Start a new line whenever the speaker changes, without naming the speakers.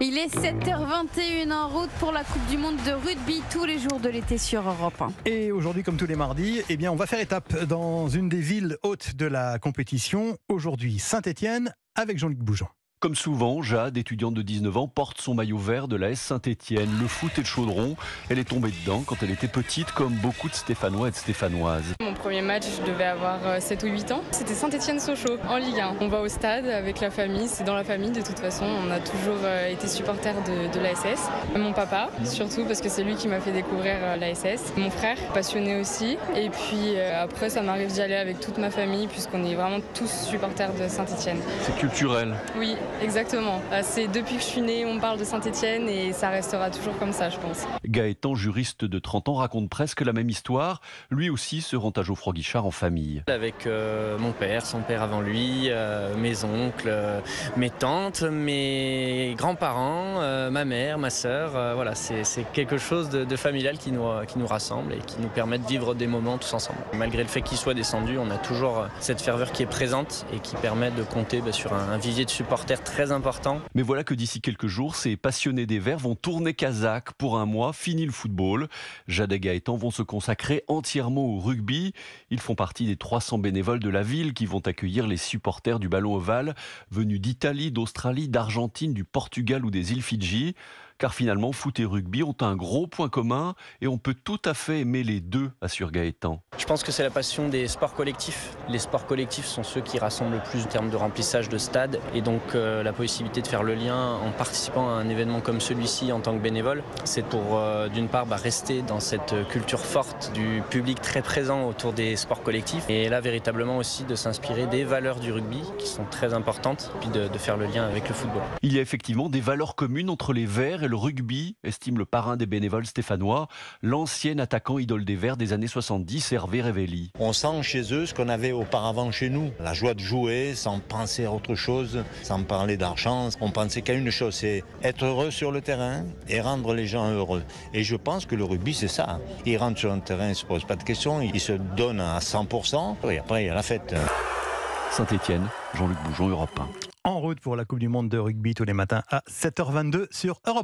Il est 7h21 en route pour la Coupe du Monde de rugby tous les jours de l'été sur Europe 1.
Et aujourd'hui, comme tous les mardis, on va faire étape dans une des villes hôtes de la compétition. Aujourd'hui, Saint-Étienne avec Jean-Luc Bougeon.
Comme souvent, Jade, étudiante de 19 ans, porte son maillot vert de la S Saint-Étienne. Le foot et le chaudron, elle est tombée dedans quand elle était petite, comme beaucoup de Stéphanois et de Stéphanoises.
Mon premier match, je devais avoir 7 ou 8 ans. C'était Saint-Étienne-Sochaux, en Ligue 1. On va au stade avec la famille, c'est dans la famille de toute façon. On a toujours été supporters de l'ASS. Mon papa, surtout parce que c'est lui qui m'a fait découvrir l'ASS. Mon frère, passionné aussi. Et puis après, ça m'arrive d'y aller avec toute ma famille, puisqu'on est vraiment tous supporters de Saint-Étienne.
C'est culturel.
Oui. Exactement. C'est depuis que je suis née, on parle de Saint-Étienne et ça restera toujours comme ça, je pense.
Gaëtan, juriste de 30 ans, raconte presque la même histoire. Lui aussi se rend à Geoffroy Guichard en famille.
Avec mon père, son père avant lui, mes oncles, mes tantes, mes grands-parents, ma mère, ma sœur. Voilà, c'est quelque chose de familial qui nous rassemble et qui nous permet de vivre des moments tous ensemble. Malgré le fait qu'il soit descendu, on a toujours cette ferveur qui est présente et qui permet de compter sur un vivier de supporters très important.
Mais voilà que d'ici quelques jours, ces passionnés des Verts vont tourner Kazakh pour un mois. Fini le football. Jade et Gaëtan vont se consacrer entièrement au rugby. Ils font partie des 300 bénévoles de la ville qui vont accueillir les supporters du ballon ovale venus d'Italie, d'Australie, d'Argentine, du Portugal ou des îles Fidji. Car finalement, foot et rugby ont un gros point commun et on peut tout à fait aimer les deux, assure Gaëtan.
Je pense que c'est la passion des sports collectifs. Les sports collectifs sont ceux qui rassemblent le plus en termes de remplissage de stade et donc la possibilité de faire le lien en participant à un événement comme celui-ci en tant que bénévole, c'est pour d'une part rester dans cette culture forte du public très présent autour des sports collectifs et là véritablement aussi de s'inspirer des valeurs du rugby qui sont très importantes puis de faire le lien avec le football.
Il y a effectivement des valeurs communes entre les Verts et le rugby, estime le parrain des bénévoles stéphanois, l'ancien attaquant idole des Verts des années 70, Hervé Révelli.
On sent chez eux ce qu'on avait auparavant chez nous, la joie de jouer sans penser à autre chose, sans parler d'argent. On pensait qu'à une chose, c'est être heureux sur le terrain et rendre les gens heureux. Et je pense que le rugby, c'est ça. Ils rentrent sur un terrain, ils ne se posent pas de questions, ils se donnent à 100%, et après il y a la fête.
Saint-Étienne, Jean-Luc Bougeon, Europe 1.
En route pour la Coupe du Monde de rugby tous les matins à 7h22 sur Europe 1.